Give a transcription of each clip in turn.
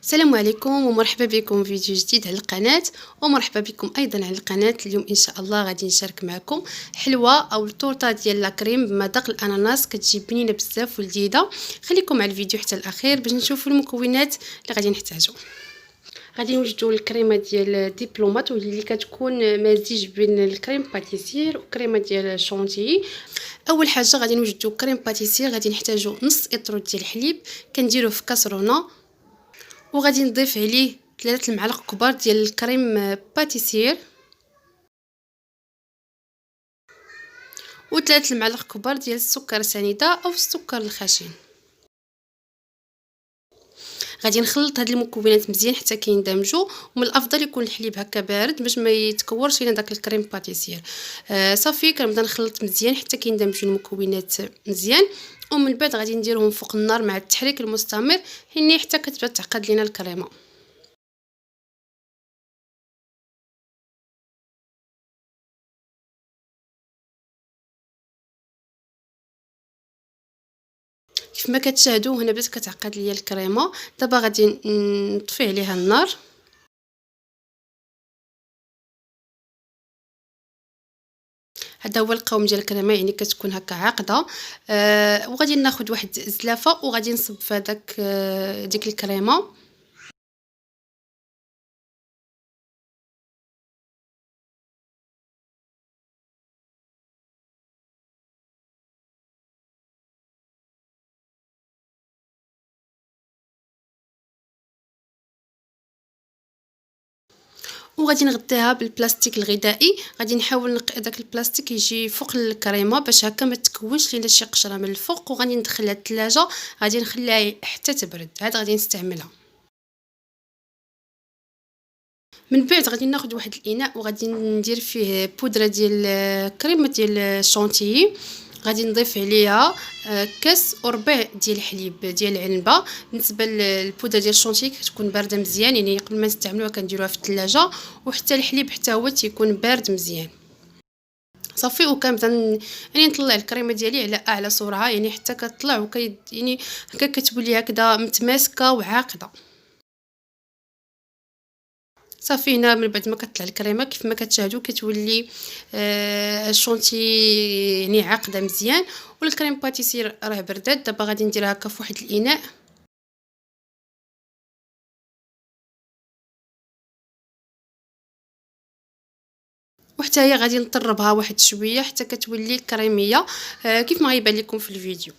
السلام عليكم ومرحبا بكم في فيديو جديد على القناة، ومرحبا بكم ايضا على القناة. اليوم ان شاء الله غادي نشارك معكم حلوه او التورته ديال لاكريم بمذاق الاناناس، كتجي بنينه بزاف ولذيذه. خليكم مع الفيديو حتى الاخير باش نشوفوا المكونات اللي غادي نحتاجو. غادي نوجدوا الكريمه ديال ديبلومات واللي كتكون مزيج بين الكريم باتيسير وكريمه ديال شونتيي. اول حاجه غادي نوجدوا كريم باتيسير، غادي نحتاجوا نص اطرو ديال الحليب كنديروه في كاسرونه، وغادي نضيف عليه 3 المعالق كبار ديال الكريم باتيسير و3 المعالق كبار ديال السكر سنيده او السكر الخشن. غادي نخلط هاد المكونات مزيان حتى كيندمجوا، ومن الافضل يكون الحليب هكا بارد باش ما يتكورش لينا داك الكريم باتيسير. صافي كنبدا نخلط مزيان حتى كيندمجوا المكونات مزيان، ومن بعد غادي نديرهم فوق النار مع التحريك المستمر يعني حتى كتبدا تعقد لينا الكريمه. كيف ما كتشاهدوا هنا بدات كتعقد ليا الكريمه. دابا غادي نطفي عليها النار. هذا هو القوام ديال الكريمه، يعني كتكون هكا عاقده. وغادي ناخذ واحد الزلافه وغادي نصب في هذاك ديك الكريمه. وغادي نغطيها بالبلاستيك الغذائي. غادي نحاول نقي داك البلاستيك يجي فوق الكريمه باش هكا ما تكونش لينا شي قشره من الفوق، وغادي ندخلها الثلاجه. غادي نخليها حتى تبرد، عاد غادي نستعملها. من بعد غادي ناخذ واحد الاناء وغادي ندير فيه بودره ديال كريمه ديال الشونتيي. غادي نضيف عليها كاس وربع ديال الحليب ديال العنبه. بالنسبه للبودره ديال الشونتيي كتكون بارده مزيان، يعني قبل ما نستعملوها كنديروها في الثلاجه، وحتى الحليب حتى هو تيكون بارد مزيان. صافي وكنبدا يعني نطلع الكريمه ديالي على اعلى سرعه، يعني حتى كتطلع يعني هكا كتولي هكذا متماسكه وعاقده. صافي هنا من بعد ما كطلع الكريمه كيف ما كتشاهدوا كتولي الشونتي يعني عاقده مزيان، والكريم باتيسير راه بردات. دابا غادي نديرها هكا في واحد الاناء، وحتى هي غادي نطربها واحد شويه حتى كتولي كريميه كيف ما غيبان لكم في الفيديو.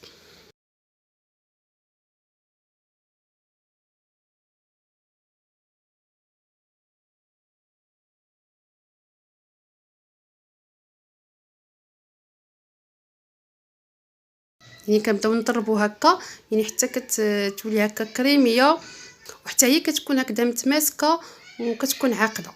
يعني كنبداو نطربوا هكا يعني حتى كتولي هكا كريميه، وحتى هي كتكون هكذا متماسكه وكتكون عاقده.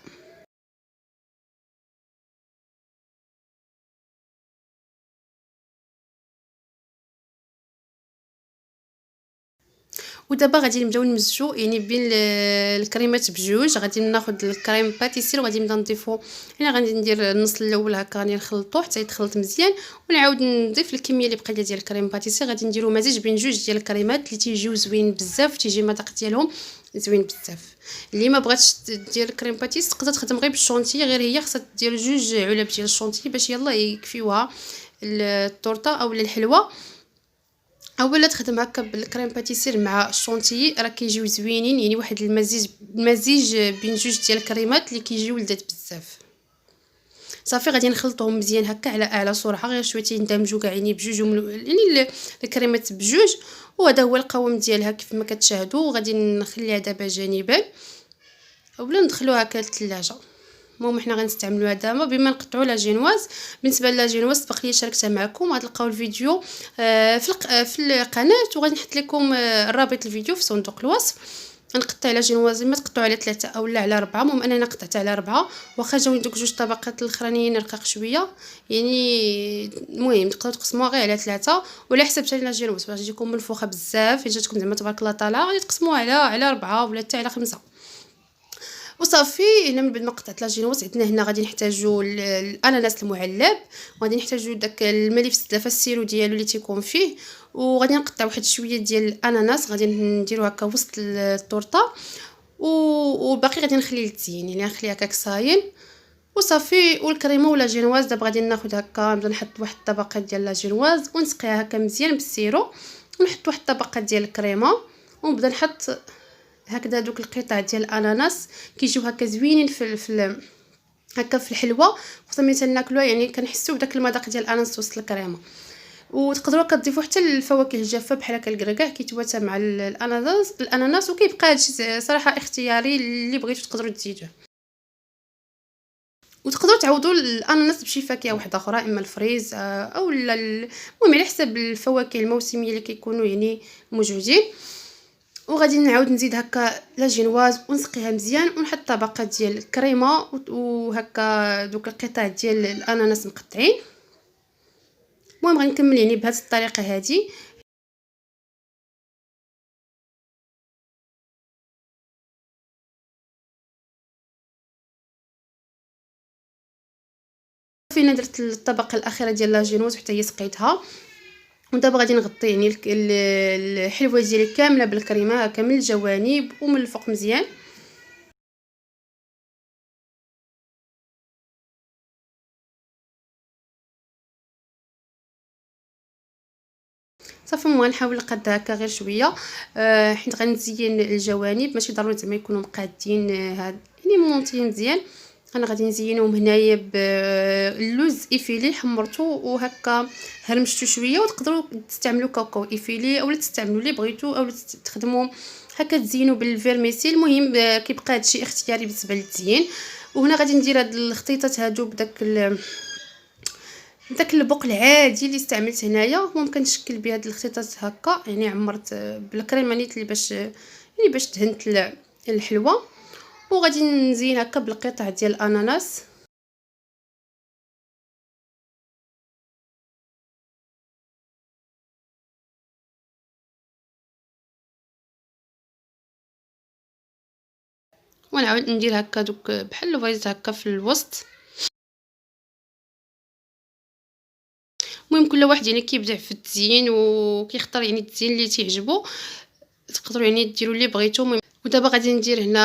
ودابا غادي نبداو نمزجو يعني بين الكريمات بجوج. غادي ناخذ الكريم باتيسير وغادي نبدا نضيفو، يعني غادي ندير النص الاول هكا غادي نخلطوه حتى يتخلط مزيان، ونعاود نضيف الكميه اللي بقات ديال الكريم باتيسير. غادي نديرو مزيج بين جوج ديال الكريمات اللي تيجيو زوين بزاف، تيجي المذاق ديالهم زوين بزاف. اللي ما بغاتش دير الكريم باتيس تقدر تخدم غير بالشونتي، غير هي خاصها دير جوج علب ديال الشونتي باش يلاه يكفيوها التورته او الحلوه. اولا تخدم هكا بالكريم باتيسير مع الشونتيي راه كيجيو زوينين، يعني واحد المزيج بين جوج ديال الكريمات اللي كيجيو لذاذ بزاف. صافي غادي نخلطهم مزيان هكا على اعلى سرعه، غير شويه يندمجوا كاع يعني بجوج يعني الكريمات بجوج. وهذا هو القوام ديالها كيف ما كتشاهدوا. غادي نخليها دابا جانبا اولا ندخلوها هكا للثلاجه. المهم حنا غنستعملوها دابا بما نقطعوا لا جينواز. بالنسبه لا جينواز سبق لي شاركتها معكم، غتلقاو الفيديو في القناه، وغادي نحط لكم الرابط الفيديو في صندوق الوصف. نقطع على جينواز ما تقطعوا على 3 اولا على 4. المهم انا قطعت على 4، واخا جاوني دوك جوج طبقات الاخرانيين رقاق شويه، يعني المهم تقدروا تقسموها غير على 3 ولا حسب حتى لا جينواز باش تجيكم منفوخه بزاف. جاتكم زعما تبارك الله طالعه غادي تقسموها على 4 ولا حتى على 5. وصافي. هنا من بعد ما قطعت لاجينواز عندنا هنا غادي نحتاجو الاناناس المعلب، وغادي نحتاجو داك الملف الزلافه السيرو ديالو اللي تيكون فيه، وغادي نقطع واحد شويه ديال الاناناس غادي نديرو هكا وسط الطورطه، وباقي غادي نخلي للتزيين، يعني نخليها هكاك صاين وصافي. والكريمه ولا جينواز دابا غادي ناخذ هكا نبدا نحط واحد الطبقه ديال لاجينواز ونسقيها هكا مزيان بالسيرو، ونحط واحد الطبقه ديال الكريمه، ونبدا نحط هكذا دوك القطع ديال الاناناس كيجيو هكا زوينين في هكا في الحلوه، خصنا ملي تناكلوها يعني كنحسوا بداك المذاق ديال الاناناس وسط الكريمه. وتقدروا كتضيفوا حتى الفواكه الجافه بحال هكا الكركاع كيتواتى مع الاناناس وكيبقى هادشي صراحه اختياري، اللي بغيتو تقدروا تزيدوه. وتقدروا تعوضوا الاناناس بشي فاكهه واحده اخرى، اما الفريز او المهم على حسب الفواكه الموسميه اللي كيكونوا يعني موجودين. وغادي نعاود نزيد هكا لاجينواز ونسقيها مزيان ونحط طبقه ديال الكريمه وهكا دوك القطع ديال الاناناس مقطعين. المهم غنكمل يعني بهذه الطريقه هذه. فينا درت الطبقه الاخيره ديال لاجينواز حتى هي سقيتها، ودابا غادي نغطي يعني الحلوه ديالي كامله بالكريمه هكا من الجوانب ومن الفوق مزيان. صافي غنحاول نقاد هكا غير شويه حيت غنزين الجوانب، ماشي ضروري زعما يكونوا مقادين هاد يعني مونطيين مزيان. انا غادي نزينهم هنايا باللوز ايفيلي حمرته وهكا هرمشته شويه، وتقدروا تستعملوا كاكاو ايفيلي اولا تستعملوا اللي بغيتو اولا تخدموا هكا تزينوا بالفيرميسيل. المهم كيبقى هادشي اختياري بالنسبه للتزيين. وهنا غادي ندير هاد الخطيطات هادو بداك داك البوق العادي اللي استعملت هنايا، ممكن نشكل بهاد الخطيطات هكا يعني عمرت بالكريمه نيت اللي باش دهنت الحلوه. وغادي نزين هكا بالقطع ديال الاناناس. ونعاود ندير هكا دوك بحال الفايز هكا في الوسط. المهم كل واحد يعني كيبدع في التزيين وكيختار يعني التزيين اللي تعجبو، تقدروا يعني ديروا اللي بغيتو. ودابا غادي ندير هنا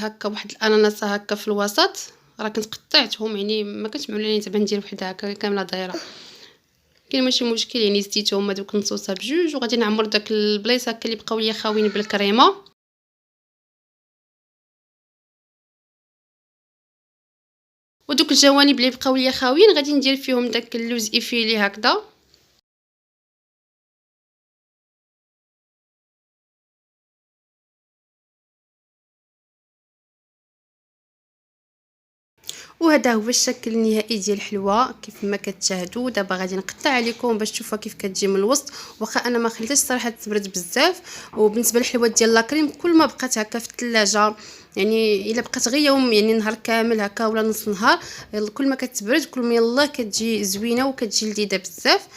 هكا واحد الاناناس هكا في الوسط، راه كنت قطعتهم يعني ما كنتش معولاني زعما ندير وحده هكا كامله دايره، كاين ماشي مشكل يعني زديتهم هذوك نصوصه بجوج. وغادي نعمر داك البلايص هكا اللي بقاو ليا خاويين بالكريمه. ودوك الجوانب اللي بقاو ليا خاويين غادي ندير فيهم داك اللوز ايفيلي هكذا. وهذا هو الشكل النهائي ديال الحلوه كيف ما كتشاهدوا. دابا غادي نقطع عليكم باش تشوفوا كيف كتجي من الوسط، واخا انا ما خليتش صراحه تبرد بزاف. وبالنسبه للحلوه ديال لاكريم كل ما بقات هكا في الثلاجه يعني الا بقات غير يوم يعني نهار كامل هكا ولا نص نهار، كل ما كتبرد كل ما يلاه كتجي زوينه وكتجي لذيذه بزاف.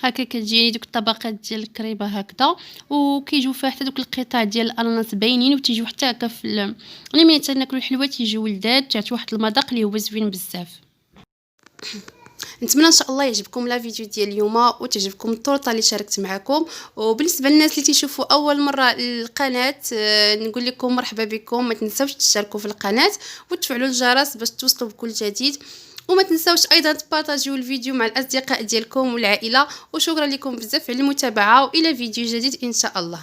هكا كتجيني دوك الطبقات ديال الكريمه هكذا، وكيجيو فيها حتى دوك القطع ديال الاناناس باينين، وتيجيو حتى هكا يعني ملي تناكلوا الحلوه تيجيو لذاذ، تعطي واحد المذاق اللي هو زوين بزاف. نتمنى ان شاء الله يعجبكم لا فيديو ديال اليوم وتعجبكم الطرطه اللي شاركت معكم. وبالنسبه للناس اللي تيشوفوا اول مره القناه نقول لكم مرحبا بكم، ما تنساوش تشتركوا في القناه وتفعلوا الجرس باش توصلوا بكل جديد، وما تنساوش ايضا تبارطاجيو الفيديو مع الاصدقاء ديالكم والعائله. وشكرا لكم بزاف على المتابعه، والى فيديو جديد ان شاء الله.